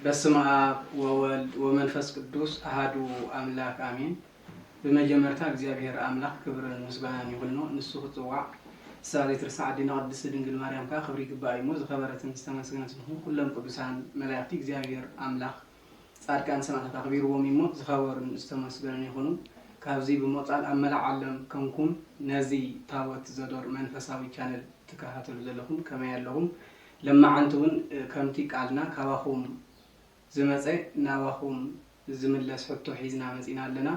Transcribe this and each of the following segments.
በስመ አብ ወወልድ ወመንፈስ ቅዱስ አሐዱ አምላክ አሜን። በመጀመርታ እግዚአብሔር አምላክ ክብርን ምስጋናን ይሁን ነው ንሱ ጽዋዕ ሳሌት ርሳ አዲና ቅድስት ድንግል ማርያም ካ ክብሪ ግባይሞ ዝኸበረትን ዝተመስገነት ነው ሁሉም ቅዱሳን መላእክት እግዚአብሔር አምላክ ጻድቃን ሰማዕታት አክቢርዎም ይሞ ዝኸበሩን ዝተመስገነን ይሁኑ። ካብዚ ብመጻል አመላዕ ዓለም ከምኩም ነዚ ታወት ዘዶር መንፈሳዊ ቻነል ተከታተሉ ዘለኹም ከመይ ያለኹም ለማዓንቱን ከምቲ ቃልና ካባኹም ዝመፀ ናባኹም ዝምለስ ሕቶ ሒዝና መፂና ኣለና።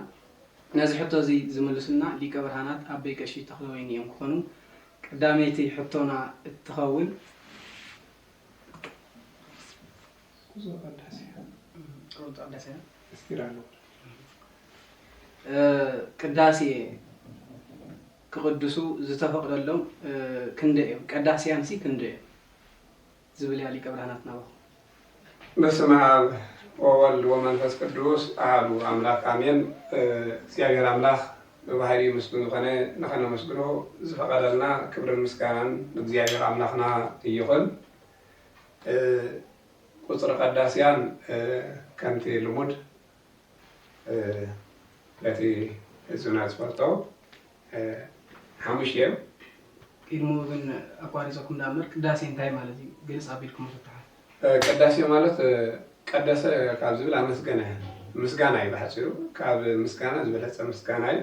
ነዚ ሕቶ እዚ ዝምልሱና ሊቀ ብርሃናት ኣበይ ቀሺ ተክለወይኒ እዮም ክኾኑ ቀዳመይቲ ሕቶና እትኸውን ቅዳሴ ክቅድሱ ዝተፈቅደሎም ክንደይ እዮም? ቀዳስያንሲ ክንደይ እዮም ዝብል ያ ሊቀ ብርሃናት ናባኹም። በስመ አብ ወወልድ ወመንፈስ ቅዱስ አሐዱ አምላክ አሜን። እግዚአብሔር አምላክ በባህሪ ምስጉን ዝኾነ ንኸነመስግኖ ዝፈቀደልና ክብርን ምስጋናን እግዚአብሔር አምላክና ይኹን። ቁፅሪ ቀዳስያን ከምቲ ልሙድ ለቲ ህዝብና ዝፈልጦ ሓሙሽተ እዮም። ቅድሞ ግን ኣቋሪፀኩም ዳመር ቅዳሴ እንታይ ማለት እዩ ግልፅ ኣቢልኩም ትታሓል? ቅዳሴ ማለት ቀደሰ ካብ ዝብል ኣመስገነ ምስጋና እዩ ብሓፂሩ ካብ ምስጋና ዝበለፀ ምስጋና እዩ።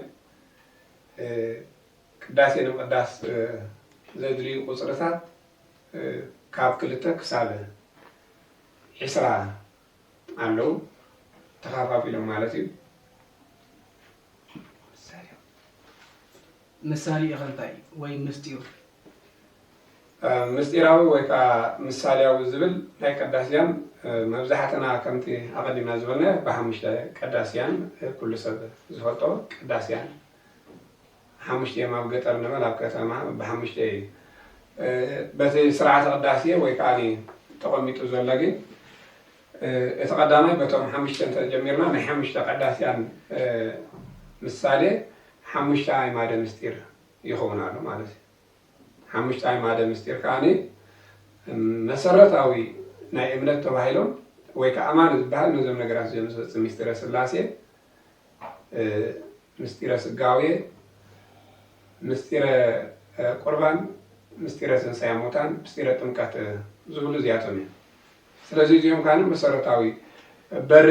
ቅዳሴ ንምቅዳስ ዘድልዩ ቁፅርታት ካብ 2 ክሳብ 20 ኣለው ተኸፋፊሎም ማለት እዩ። ምሳሌ እንታይ ወይ ምስጢሩ? ምስጢራዊ ወይ ከዓ ምሳሌያዊ ዝብል ናይ ቀዳስያን መብዛሕትና ከምቲ ኣቐዲምና ዝበልና ብሓሙሽተ ቀዳስያን ኩሉ ሰብ ዝፈልጦ ቀዳስያን ሓሙሽተ እዮም። ኣብ ገጠር ንበል ኣብ ከተማ ብሓሙሽተ እዩ። በቲ ስርዓተ ቅዳሴ ወይ ከዓ ተቐሚጡ ዘሎ ግን እቲ ቀዳማይ በቶም ሓሙሽተ እንተጀሚርና ናይ ሓሙሽተ ቀዳስያን ምሳሌ ሓሙሽተ ኣዕማደ ምስጢር ይኸውን ኣሎ ማለት እዩ። ሓሙሽተ ኣዕማደ ምስጢር ከዓኒ መሰረታዊ ናይ እምነት ተባሂሎም ወይ ከዓ ኣማን ዝበሃል ነዞም ነገራት እዚኦም ዝፈፅም ምስጢረ ስላሴ፣ ምስጢረ ስጋዌ፣ ምስጢረ ቁርባን፣ ምስጢረ ትንሳኤ ሙታን፣ ምስጢረ ጥምቀት ዝብሉ እዚኣቶም እዮም። ስለዚ እዚኦም ከዓ መሰረታዊ በሪ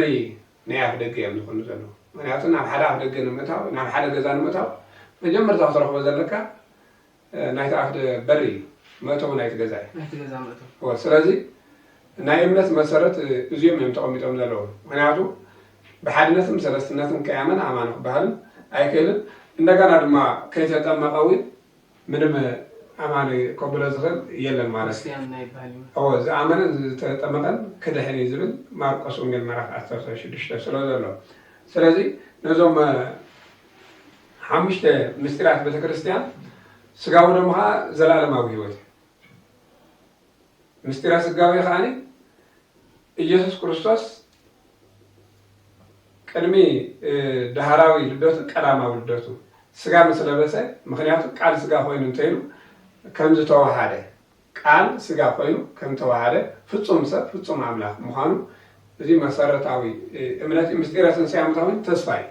ናይ ኣፍ ደገ እዮም ዝኾኑ ዘለዉ። ምክንያቱ ናብ ሓደ ኣፍ ደገ ንምእታው ናብ ሓደ ገዛ ንምእታው መጀመርታ ክትረክቦ ዘለካ ናይቲ ኣፍ በሪ እዩ መእተው ናይቲ ገዛ እዩ። ስለዚ ናይ እምነት መሰረት እዚኦም እዮም ተቐሚጦም ዘለዉ። ምክንያቱ ብሓድነትን ሰለስትነትን ከያመን ኣማን ክበሃልን ኣይክእልን። እንደገና ድማ ከይተጠመቀ እውን ምንም ኣማን ከብሎ ዝኽእል የለን ማለት እዩ። ዝኣመነ ዝተጠመቀን ክድሕን እዩ ዝብል ማርቆስ ወንጌል ምዕራፍ 16 ስለ ዘሎ ስለዚ ነዞም ሓሙሽተ ምስጢራት ቤተክርስትያን ስጋዊ ደሞ ከዓ ዘለኣለማዊ ሂወት እዩ። ምስጢረ ስጋዊ ከዓኒ ኢየሱስ ክርስቶስ ቅድሚ ዳህራዊ ልደቱ ቀዳማዊ ልደቱ ስጋ ምስ ለበሰ ምክንያቱ ቃል ስጋ ኮይኑ እንተይሉ ከም ዝተዋሃደ ቃል ስጋ ኮይኑ ከም ተዋሃደ ፍጹም ሰብ ፍጹም ኣምላክ ምዃኑ እዚ መሰረታዊ እምነት ምስጢረ ትንሳኤ ሙታን ተስፋ እዩ።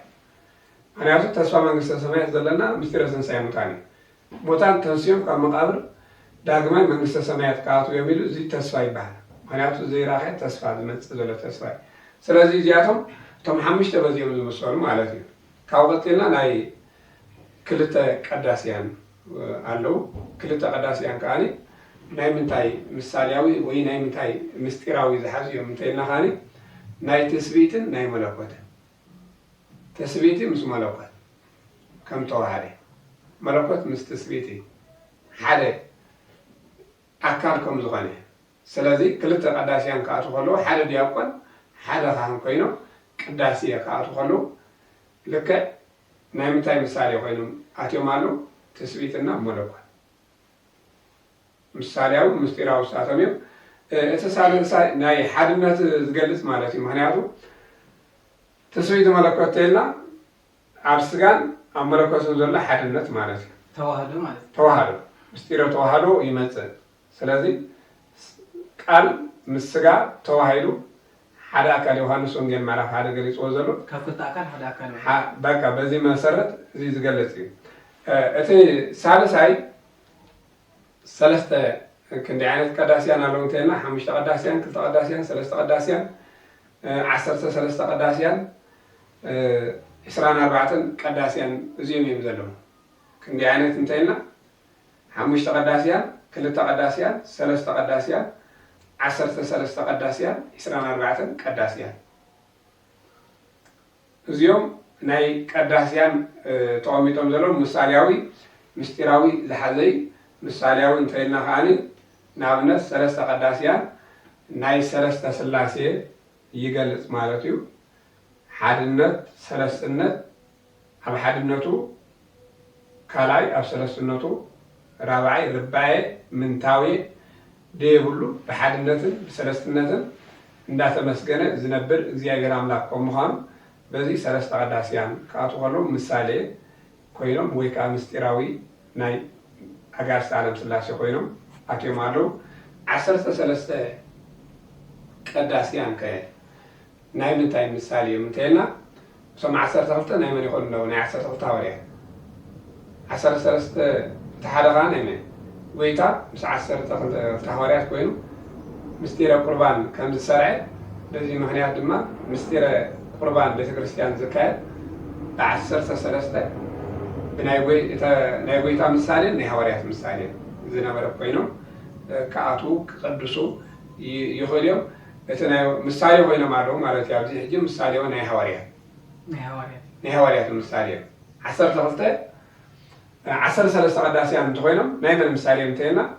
ምክንያቱ ተስፋ መንግስተ ሰማያት ዘለና ምስጢረ ትንሳኤ ሙታን እዩ። ሙታን ተንስዮም ካብ መቃብር ዳግማይ መንግስተ ሰማያት ከኣትዉ የሚሉ እዚ ተስፋ ይበሃል። ምክንያቱ ዘይራኸ ተስፋ ዝመፅእ ዘሎ ተስፋ እዩ። ስለዚ እዚኣቶም እቶም ሓሙሽተ በዚኦም ዝምሰሉ ማለት እዩ። ካብ ቀፂልና ናይ 2 ቀዳስያን ኣለው። 2 ቀዳስያን ከዓኒ ናይ ምንታይ ምሳሌያዊ ወይ ናይ ምንታይ ምስጢራዊ ዝሓዙ እዮም እንተይልና ከዓኒ ናይ ትስብእትን ናይ መለኮትን ትስብእቲ ምስ መለኮት ከም ተዋሃደ መለኮት ምስ ትስብእቲ ሓደ ኣካል ከም ዝኾነ ስለዚ 2 ቀዳስያን ክኣትዉ ከለዉ ሓደ ዲያቆን ሓደ ካህን ኮይኖም ቅዳሴ ክኣትዉ ከለዉ ልክዕ ናይ ምንታይ ምሳሌ ኮይኖም ኣትዮም ኣለው? ትስብእትና መለኮት ምሳሌያዊ ምስጢራዊ ስኣቶም እዮም። እቲ ሳልሳይ ናይ ሓድነት ዝገልፅ ማለት እዩ። ምክንያቱ ትስብእቲ መለኮት ተይልና ኣብ ስጋን ኣብ መለኮትን ዘሎ ሓድነት ማለት እዩ። ተዋህዶ ማለት ተዋህዶ ምስጢረ ተዋህዶ ይመፅእ። ስለዚ ቃል ምስ ስጋ ተዋሂዱ حدا أكل يوحنس ونجيل معرف حدا قريس وزلو كفت أكل حدا أكل بقى بزي مسرت زي زقلتي أتي سالس هاي سلسة كندي عينت قداسيان ألون تينا حمشت قداسيان كلت قداسيان سلسة قداسيان عسرت سلسة قداسيان إسران أربعة قداسيان زيهم يمزلون كندي عينت انتينا حمشت قداسيان كلت قداسيان سلسة قداسيان عسرت سلسة قداسيان إسران أربعة قداسيان زيهم ناي قداسيان تقوميتهم زلون مسالياوي مستيراوي لحظي مسالياوي انتينا خاني نابنس سلسة قداسيان ناي سلسة سلاسي يقلت مالتيو حادنت سلسنت أب حادنتو كالاي أب سلسنتو رابعي رباعي منتاوي ديبلو بحادنتن بسلسنتن اندات مسجنة زنبر زياجر عملاق ومخان بزي سلسة قداسيان كاتوغلو مسالي كوينم ويكا مستيراوي ناي أجار سالم سلاسي كوينم أكيد مالو عسرت سلسة قداسيان كه ناي من تاي مثالي من تينا سمع عسرت غلطة ناي من يقول لو ناي عسرت غلطة وريه عسرت سلسة تحرقان ناي من ويتا مش عسرت غلطة وريه كوينو مستيرة قربان كم السرعة بزي مهنيات دما مستيرة قربان بيت كريستيان زكاة عسرت سلسة بناي ويتا مثالي ناي هوريات مثالي زينا برا كوينو كأتو قدسو يخليهم إثناء مسالي وين معلوم على تيابزي حجي مسالي وناي هواريات ناي هواريات المسالي عسرت غلطة عسر سلسة قداسيان تخوينهم ناي من المسالي متينا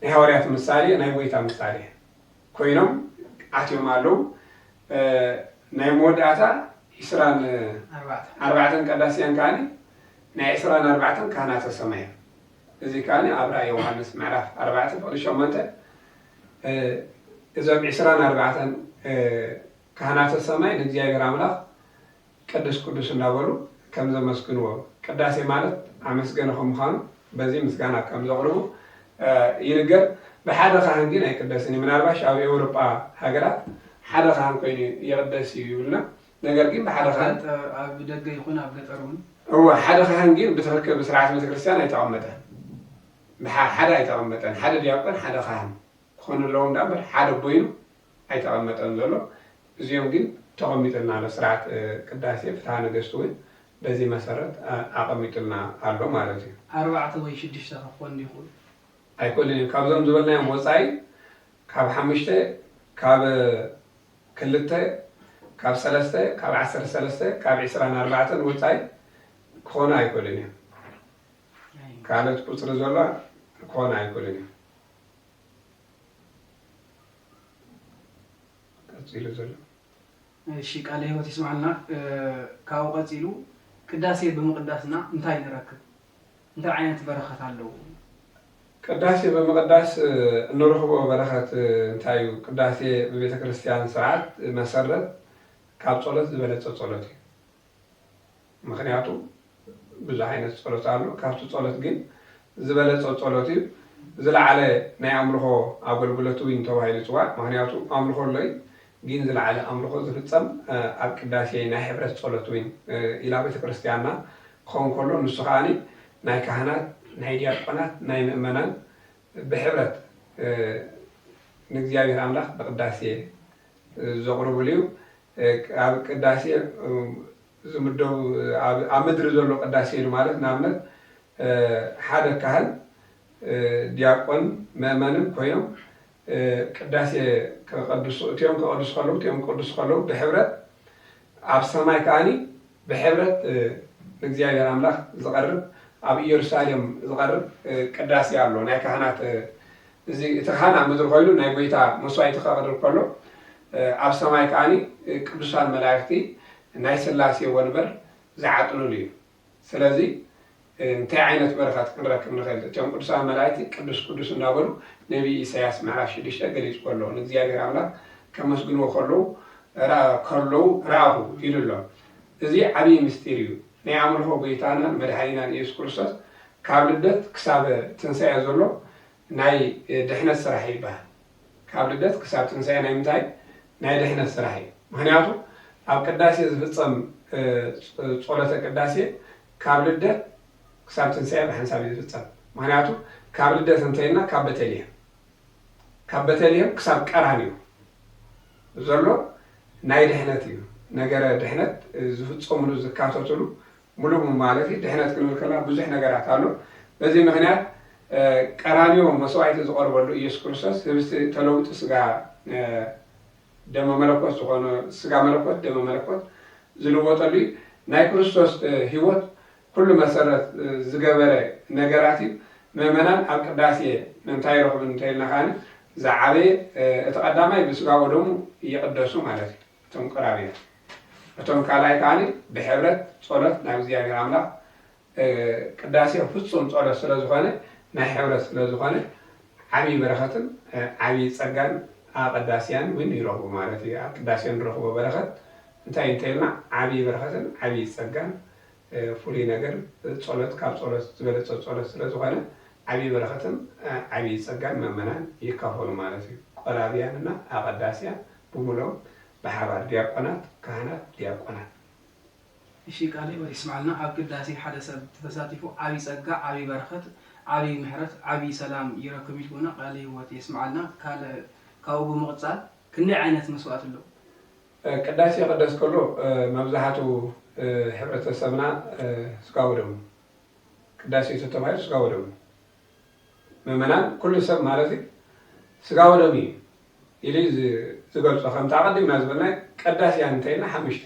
ناي هواريات المسالي ناي ويتا مسالي كوينهم عتيو معلوم ناي مودعتا إسران أربعة قداسيان كاني ناي إسران أربعة كانت السماية إذا كان أبرأ يوحنس معرف أربعة فقل شو منته إذا بعسران أربعة كهنات السماء نجيا جراملا قدس نابلو كم زم مسكنوا قداسي مالت عمسكنهم خان بزي مسكنا كم زغربو ينقر بحدا خان جينا يقدسني من أربعة أو أوروبا هجرة حدا خان كويني يقدس يقولنا نقر جيم بحدا خان بدك يكون أبغى هو حدا خان جيم بتركب بسرعة متكريستيان يتعمده حدا يتعمده حدا دياقن حدا خان خون اللون دابر حدا بوينو يتعمده نزلو زيوم جين تقميتنا على سرعة قداسي فتحنا قستوي بزي مسارات أقميتنا على مالتي أربعة ويشدش تخون يقول أي كلني كابزم زبلنا يوم وصاي كاب حمشته كاب كلته كاب سلسته كاب عسر سلسته كاب عسران أربعة وصاي كونا أي كلني كانت كسر زولا كونا أي كلني تزيل زولا الشيء قال هو تسمعنا كاو قتيلو قداسي بمقداسنا انتاي نركب انت عينت بركات علو قداسي بمقداس نروحو بركات انتايو قداسي ببيت كريستيان ساعات مسرت كاب صلاه زبلت صلاتي مخنياتو ብዙ አይነት ጸሎት አሉ ካብቱ ጸሎት ግን ዝበለጸ ጸሎት ዝለዓለ ናይ አምልኾ አገልግሎቱ ይንተባሂሉ ጽዋዕ ምክንያቱ አምልኾ ላይ ግን ዝለዓለ አምልኾ ዝፍጸም ኣብ ቅዳሴ ናይ ሕብረት ጸሎት ወይ ኢላ ቤተ ክርስቲያንና ኮን ኮሎ ንሱ ኻኒ ናይ ካህናት ናይ ዲያቆናት ናይ ምእመናን ብሕብረት ንእግዚአብሔር አምላክ በቅዳሴ ዘቕርብሉ ኣብ ቅዳሴ زمدو عمدر زلوا قداسي مالك نعمل حدا كهل دياقون مأمنم كوينم قداسي كقدس تيوم قدس خلو بحبرة عب سماي كاني بحبرة نجزيها الأملاك زقرب عب يروشاليم زقرب قداسي علو ناي كهنات زي تخانا مدر خلو ناي بيتا مسوي تخاقدر كله عب سماي كاني قدسان ملاكتي ناي سلاسي ونبر زعطنو لي سلازي انت عينت بركات كنركب نخيل تيوم قدسان ملايتي قدس نابلو نبي إسياس معاش ديشتا قليس كله نزياغر عملا كمسجنو خلو راهو يلو زي عبي مستيريو ناي عمله بيتانا مدحينا يسوع كريستوس كابلدت كساب تنساي زلو ناي دحنا سراحي با كابلدت كساب تنساي ناي متاي ናይ ድሕነት ስራሕ እዩ ምክንያቱ ኣብ ቅዳሴ ዝፍፀም ጸሎተ ቅዳሴ ካብ ልደት ክሳብ ትንሣኤ ብሓንሳብ ዝፍፀም ምክንያቱ ካብ ልደት እንተይልና ካብ በተልሔም ክሳብ ቀራንዮ ዘሎ ናይ ድሕነት እዩ ነገረ ድሕነት ዝፍፀምሉ ዝካተትሉ ሙሉእ ማለት እዩ ድሕነት ክንብል ከለና ብዙሕ ነገራት ኣሎ በዚ ምክንያት ቀራንዮ መስዋዕቲ ዝቀርበሉ ኢየሱስ ክርስቶስ ህብስቲ ተለውጢ ስጋ ደመ መለኮት ዝኾነ ስጋ መለኮት ደመ መለኮት ዝልወጠሉ ናይ ክርስቶስ ህይወት ኩሉ መሰረት ዝገበረ ነገራት እዩ ምእመናን ኣብ ቅዳሴ እንታይ ረኽቡ እንተይልና ካኒ ዝዓበየ እቲ ቀዳማይ ብስጋው ደሙ ይቅደሱ ማለት እዩ እቶም ቀራብያ እቶም ካልኣይ ካኒ ብሕብረት ጸሎት ናብ እግዚአብሔር ኣምላኽ ቅዳሴ ፍጹም ጸሎት ስለ ዝኾነ ናይ ሕብረት ስለ ዝኾነ ዓብይ በረኸትን ዓብይ ጸጋን ኣብ ቅዳሴያን እውን ይረኽቡ ማለት እዩ ኣብ ቅዳሴ ንረኽቦ በረኸት እንታይ እንተይልና ዓብይ በረኸትን ዓብይ ጸጋን ፍሉይ ነገር ጸሎት ካብ ጸሎት ዝበለጸ ጸሎት ስለ ዝኾነ ዓብይ በረኸትን ዓብይ ጸጋን ምእመናን ይካፈሉ ማለት እዩ ቆራብያንና ኣብ ቅዳሴያን ብሙሉኦም ብሓባር ዲያቆናት ካህናት ዲያቆናት እሺ ቃልይ ወይ ይስማዓልና ኣብ ቅዳሴ ሓደ ሰብ ተሳቲፉ ዓብይ ጸጋ ዓብይ በረኸት ዓብይ ምሕረት ዓብይ ሰላም ይረክብ ኢልኩና ቃልይ ወት ይስማዓልና ካብኡ ብምቕጻል ክንደይ ዓይነት መስዋዕት ኣሎ ቅዳሴ ቅደስ ከሎ መብዛሕቱ ሕብረተሰብና ስጋው ደሙ ቅዳሴ ተተባሂሉ ስጋው ደሙ ምእመናን ኩሉ ሰብ ማለት እዩ ስጋው ደሙ ኢሉ ዝገልጾ ከምቲ ኣቐዲምና ዝበልና ቅዳሴ እንተይልና ሓሙሽተ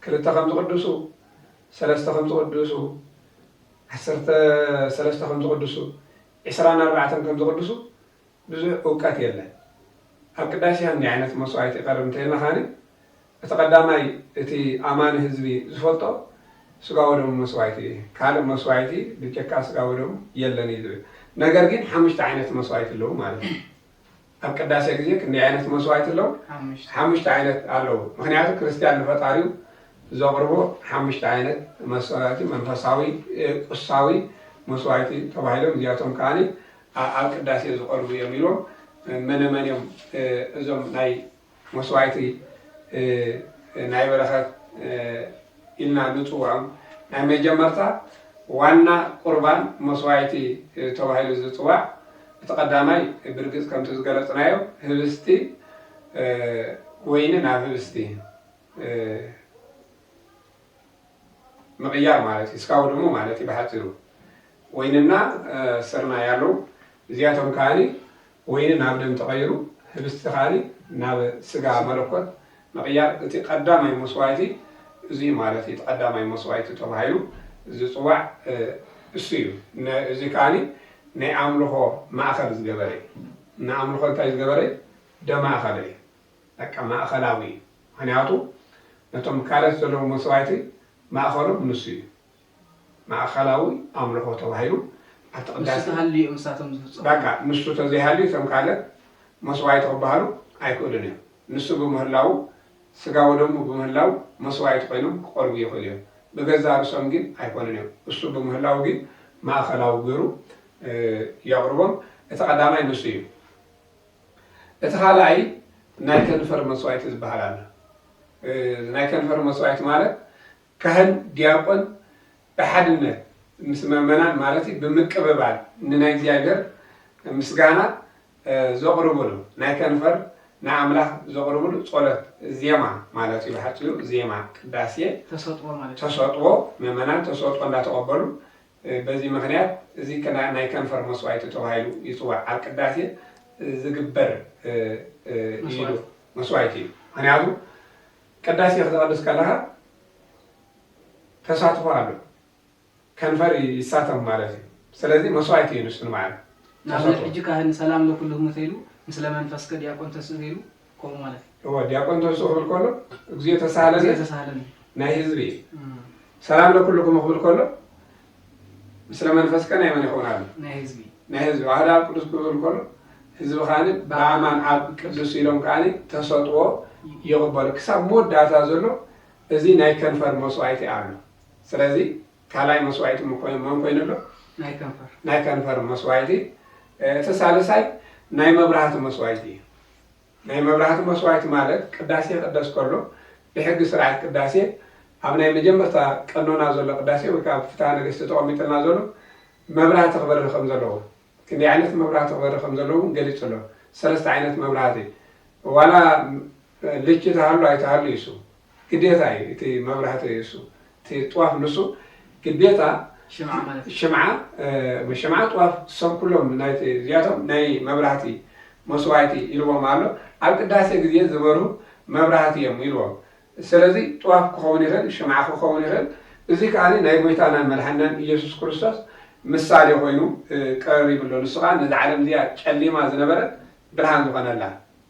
ክልተ ከም ዝቅድሱ ሰለስተ ከም ዝቅድሱ 13 ከም ዝቅድሱ 24 ከም ዝቅድሱ ብዙሕ እውቀት የለን ኣብ ቅዳሴ እንዲህ ዓይነት መስዋዕት ይቀርብ እንተይልና ካኒ እቲ ቀዳማይ እቲ ኣማኒ ህዝቢ ዝፈልጦ ስጋው ደሙ መስዋዕት እዩ ካልእ መስዋዕት ብጨካ ስጋው ደሙ የለን እዩ ዝብል ነገር ግን ሓሙሽተ ዓይነት መስዋዕት ኣለዉ ማለት እዩ ኣብ ቅዳሴ ግዜ ክንደይ ዓይነት መስዋዕት ኣለዉ ሓሙሽተ ዓይነት ኣለዉ ምክንያቱ ክርስቲያን ንፈጣሪው ዘቕርቦ ሓሙሽተ ዓይነት መስዋዕት መንፈሳዊ ቁሳዊ መስዋዕት ተባሂሎም እዚኣቶም ከዓኒ ኣብ ቅዳሴ ዝቐርቡ እዮም ኢሎም መነመን እዮም እዞም ናይ መስዋዕቲ ናይ በረኸት ኢልና ንፅውዖም ናይ መጀመርታ ዋና ቁርባን መስዋዕቲ ተባሂሉ ዝፅዋዕ እቲ ቀዳማይ ብርግፅ ከምቲ ዝገለፅናዮ ህብስቲ ወይኒ ናብ ህብስቲ ምቕያር ማለት እዩ ስጋው ደሙ ማለት እዩ ብሓፂሩ ወይንና ስርና ያለው እዚኣቶም ከዓኒ ወይኒ ናብ ደም ተቐይሩ ህብስቲ ከዓኒ ናብ ስጋ መለኮት ምቕያር እቲ ቀዳማይ መስዋዕቲ እዚ ማለት እዩ ቀዳማይ መስዋዕቲ ተባሂሉ ዝፅዋዕ እሱ እዩ እዚ ከዓኒ ናይ ኣምልኾ ማእኸል ዝገበረ ናይ ኣምልኾ እንታይ ዝገበረ ደማእኸል እዩ በቃ ማእኸላዊ ምክንያቱ ነቶም ካልኦት ዘለዉ መስዋዕቲ ማእኸሎም ንሱ እዩ ማእኸላዊ ኣምልኾ ተባሂሉ ኣብቲ ቅዳሴ ሃልዮም ንሳቶም ዝፍፅሙ በቃ ንሱ ተዘይሃልዩ እቶም ካልኦት መስዋዕቲ ክበሃሉ ኣይክእሉን እዮም ንሱ ብምህላው ስጋው ደሙ ብምህላው መስዋዕቲ ኮይኖም ክቐርቡ ይኽእሉ እዮም ብገዛ ርእሶም ግን ኣይኮኑን እዮም እሱ ብምህላው ግን ማእኸላዊ ገይሩ የቕርቦም እቲ ቀዳማይ ንሱ እዩ እቲ ካልኣይ ናይ ከንፈር መስዋዕቲ ዝበሃል ኣሎ ናይ ከንፈር መስዋዕቲ ማለት ካህን ዲያቆን ብሓድነት ምስ ምእመናን ማለት እዩ ብምቅብባል ንናይ እግዚኣብሔር ምስጋና ዘቕርብሉ ናይ ከንፈር ናይ ኣምላኽ ዘቕርብሉ ጸሎት ዜማ ማለት እዩ ብሓፂሩ ዜማ ቅዳሴ ተሰጥዎ ምእመናን ተሰጥዎ እንዳተቐበሉ በዚ ምክንያት እዚ ናይ ከንፈር መስዋዕቲ ተባሂሉ ይፅዋዕ ኣብ ቅዳሴ ዝግበር ኢሉ መስዋዕቲ እዩ ምክንያቱ ቅዳሴ ክትቀድስ ከለካ ተሳትፎ ኣሎ ከንፈር ይሳተፍ ማለት እዩ ስለዚ መስዋዕቲ እዩ ንሱ ማለት ንኣብነት ሕጂ ካህን ሰላም ለኩልኩም ተይሉ ምስለ መንፈስከ ዲያቆን ተስእ ኢሉ ከምኡ ማለት እዩ ዲያቆን ተስእ ክብል ከሎ እግዚኦ ተሳሃለኒ ናይ ህዝቢ ሰላም ለኩልኩም ክብል ከሎ ምስለ መንፈስከ ናይ መን ይኸውን ኣሎ ናይ ህዝቢ ዋህዳ ቅዱስ ክብል ከሎ ህዝቢ ከዓኒ ብኣማን ኣብ ቅዱስ ኢሎም ከዓኒ ተሰጥዎ ይቕበሉ ክሳብ መወዳእታ ዘሎ እዚ ናይ ከንፈር መስዋዕቲ ኣሎ ስለዚ ካልኣይ መስዋዕቲ መን ኮይኑ ኣሎ ናይ ከንፈር መስዋዕቲ እቲ ሳልሳይ ናይ መብራህቲ መስዋዕቲ እዩ ናይ መብራህቲ መስዋዕቲ ማለት ቅዳሴ ቅደስ ከሎ ብሕጊ ስርዓት ቅዳሴ ኣብ ናይ መጀመርታ ቀኖና ዘሎ ቅዳሴ ወይ ከዓ ፍትሐ ነገሥቲ ተቐሚጥልና ዘሎ መብራህቲ ክበርህ ከም ዘለዎ ክንደይ ዓይነት መብራህቲ ክበርህ ከም ዘለዎ ገሊጹ ኣሎ። 3 ዓይነት መብራህቲ ዋላ ልጭ ተሃሉ ኣይተሃሉ ይሱ ግዴታ እዩ እቲ መብራህቲ ይሱ እቲ ጥዋፍ ንሱ ግዴታ ሽምዓ ጥዋፍ ሰብ ኩሎም ናይቲ እዚኣቶም ናይ መብራህቲ መስዋዕቲ ኢልዎም ኣሎ። ኣብ ቅዳሴ ግዜ ዝበርሁ መብራህቲ እዮም ኢልዎም። ስለዚ ጥዋፍ ክኸውን ይኽእል ሽምዓ ክኸውን ይኽእል። እዚ ከዓኒ ናይ ጎይታናን መድሓኒናን ኢየሱስ ክርስቶስ ምሳሌ ኮይኑ ቀሪቡሎ ንሱ ከዓ ነዚ ዓለም እዚኣ ጨሊማ ዝነበረት ብርሃን ዝኾነላ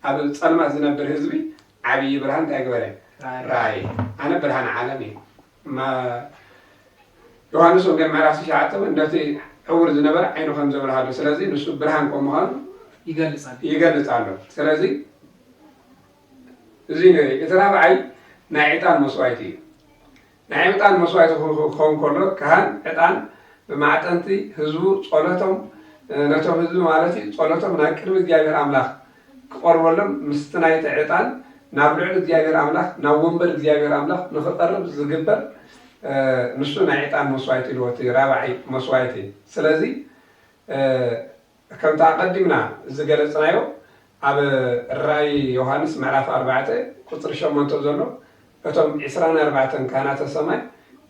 ኣብ ፀልማት ዝነብር ህዝቢ ዓብዪ ብርሃን እንታይ ገበረ ራእየ ኣነ ብርሃን ዓለም እዩ ዮሃንስ ወንጌል ምዕራፍ 9 ነቲ ዕውር ዝነበረ ዓይኑ ከም ዘብርሃሉ ስለዚ ንሱ ብርሃን ከም ምዃኑ ይገልጽ ኣሎ። ስለዚ እዚ እቲ ራብዓይ ናይ ዕጣን መስዋዕቲ እዩ። ናይ ዕጣን መስዋዕቲ ክኸውን ከሎ ካህን ዕጣን ብማዕጠንቲ ህዝቡ ጸሎቶም ነቶም ህዝቢ ማለት እዩ ጸሎቶም ናብ ቅድሚ እግዚኣብሔር ኣምላኽ ክቐርበሎም ምስቲ ናይቲ ዕጣን ናብ ልዕሊ እግዚኣብሔር ኣምላኽ ናብ ወንበር እግዚኣብሔር ኣምላኽ ንኽቐርብ ዝግበር ንሱ ናይ ዕጣን መስዋዕቲ ኢልዎ እቲ ራብዓይ መስዋዕቲ። ስለዚ ከምታ ቀዲምና ዝገለጽናዮ ኣብ ራእይ ዮሃንስ ምዕራፍ 4 ቁፅሪ 8 ዘሎ እቶም 24 ካህናተ ሰማይ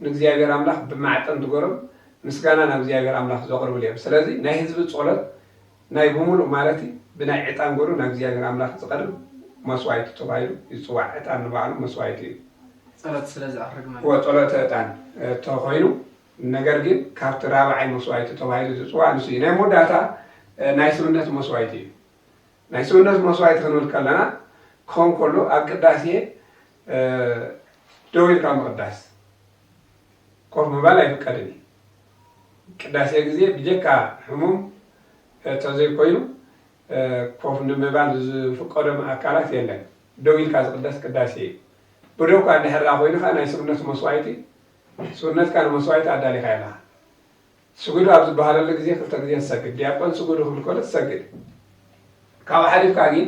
ንእግዚኣብሔር ኣምላኽ ብማዕጠንቲ ገሮም ምስጋና ናብ እግዚኣብሔር ኣምላኽ ዘቕርብሉ እዮም። ስለዚ ናይ ህዝቢ ጸሎት ናይ ብምሉእ ማለት ብናይ ዕጣን ገሩ ናብ እግዚኣብሔር ኣምላኽ ዝቐርብ መስዋዕቲ ተባሂሉ ይፅዋዕ። ዕጣን ንባዕሉ መስዋዕቲ እዩ። ጸሎት ስለዝኣርግ ማለት ወጸሎት ዕጣን ተኾይኑ ነገር ግን ካብቲ ራብዓይ መስዋዕቲ ተባሂሉ ዝፅዋዕ ንሱ እዩ። ናይ መወዳእታ ናይ ስምነት መስዋዕቲ እዩ። ናይ ስምነት መስዋዕቲ ክንብል ከለና ክኸውን ከሎ ኣብ ቅዳሴ ደው ኢልካ ምቕዳስ ኮፍ ምባል ኣይፍቀድን እዩ። ቅዳሴ ግዜ ብጀካ ሕሙም ተዘይኮይኑ ኮፍ ንምባል ዝፍቀዶም ኣካላት የለን። ደው ኢልካ ዝቅደስ ቅዳሴ እዩ። ብደውካ እንድሕር ኮይኑካ ናይ ስግነት መስዋዕቲ ስግነትካ ንመስዋዕቲ ኣዳሊኻ ኢኻ ስጉዱ ኣብ ዝበሃለሉ ግዜ ክልተ ግዜ ትሰግድ ዲያቆን ስጉዱ ክብል ከሎ ትሰግድ ካብኡ ሓሊፍካ ግን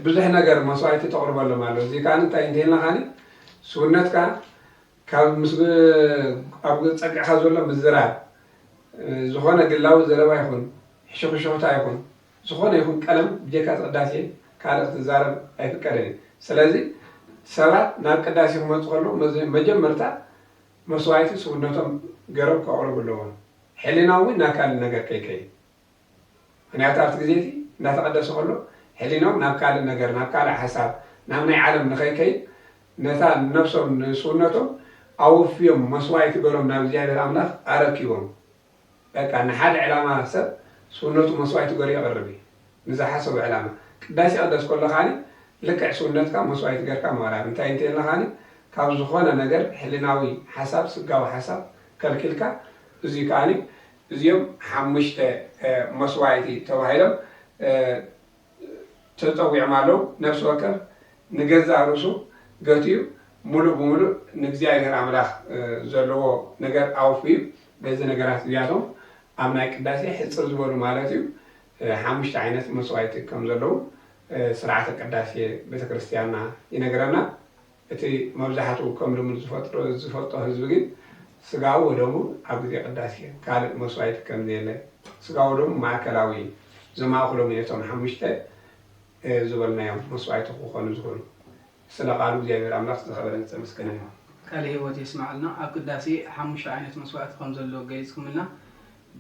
ብዙሕ ነገር መስዋዕቲ ተቕርበሎም ኣሎ። እዚ ከዓ እንታይ እንተኢልና ኻኒ ስግነትካ ካብ ኣብ ፀጊዕካ ዘሎ ምዝራብ ዝኾነ ግላዊ ዘረባ ይኹን ሕሽኽሽኽታ ይኹን ዝኾነ ይኹን ቀለም ብጀካ ቅዳሴ ካልእ ክትዛረብ ኣይፍቀድን እዩ። ስለዚ ሰባት ናብ ቅዳሴ ክመፁ ከለዉ መጀመርታ መስዋዕቲ ስግነቶም ገይሮም ከቕርቡ ኣለዎም። ሕሊናዊ ናብ ካልእ ነገር ከይከይድ ምክንያቱ ኣብቲ ግዜ እቲ እንዳተቐደሰ ከሎ ሕሊኖም ናብ ካልእ ነገር ናብ ካልእ ሓሳብ ናብ ናይ ዓለም ንኸይከይድ ነታ ነፍሶም ንስግነቶም ኣውፍዮም መስዋዕቲ ገይሮም ናብ እግዚኣብሔር ኣምላኽ ኣረኪቦም በቃ ንሓደ ዕላማ ሰብ ስግነቱ መስዋዕቲ ገይሩ የቕርብ እዩ ንዝሓሰቡ ዕላማ ቅዳሴ ቅደስ ከሎ ኻኒ ልክዕ ስግነትካ መስዋዕቲ ጌርካ ምቕራብ እንታይ እንተኢልና ኻኒ ካብ ዝኾነ ነገር ሕሊናዊ ሓሳብ ስጋዊ ሓሳብ ከልኪልካ እዚ ከዓኒ እዚኦም 5 መስዋዕቲ ተባሂሎም ተፀዊዖም ኣለዉ። ነፍሲ ወከፍ ንገዛእ ርእሱ ገትዩ ሙሉእ ብምሉእ ንእግዚኣብሔር ኣምላኽ ዘለዎ ነገር ኣውፍዩ በዚ ነገራት እዚኣቶም ኣብ ናይ ቅዳሴ ሕፅር ዝበሉ ማለት እዩ 5 ዓይነት መስዋዕቲ ከም ዘለዉ ስርዓተ ቅዳሴ ቤተክርስትያንና ይነግረና። እቲ መብዛሕትኡ ከም ልሙድ ዝፈልጦ ህዝቢ ግን ስጋዊ ወደሙ ኣብ ግዜ ቅዳሴ ካልእ መስዋዕቲ ከም ዘየለ ስጋዊ ወደሙ ማእከላዊ ዘማእኽሎም እቶም 5 ዝበልናዮም መስዋዕቲ ክኾኑ ዝኽእሉ ስለ ቃሉ እግዚኣብሔር ኣምላኽ ዝኸበረን ዝተመስገነ እዩ። ካልእ ሂወት የስማዓልና ኣብ ቅዳሴ 5 ዓይነት መስዋዕቲ ከም ዘሎ ገሊፅኩምልና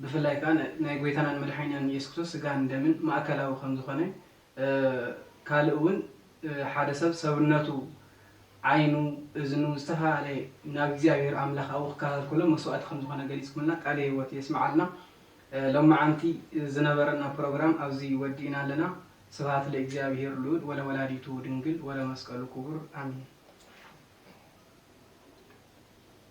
ብፍላይ ከዓ ናይ ጎይታናን መድሓኒናን ኢየሱስ ክርስቶስ ስጋን ደምን ማእከላዊ ከም ዝኾነ ካልእ እውን ሓደ ሰብ ሰብነቱ ዓይኑ እዝኑ ዝተፈላለየ ናብ እግዚኣብሔር ኣምላኽ ኣብኡ ክከላኸል ከሎ መስዋዕቲ ከም ዝኾነ ገሊፅኩምልና ካልእ ሂወት የስማዓልና። ሎማዓንቲ ዝነበረና ፕሮግራም ኣብዚ ወዲእና ኣለና። ስብሐት ለእግዚአብሔር ልዑል ወለወላዲቱ ድንግል ወለመስቀሉ ክቡር አሜን።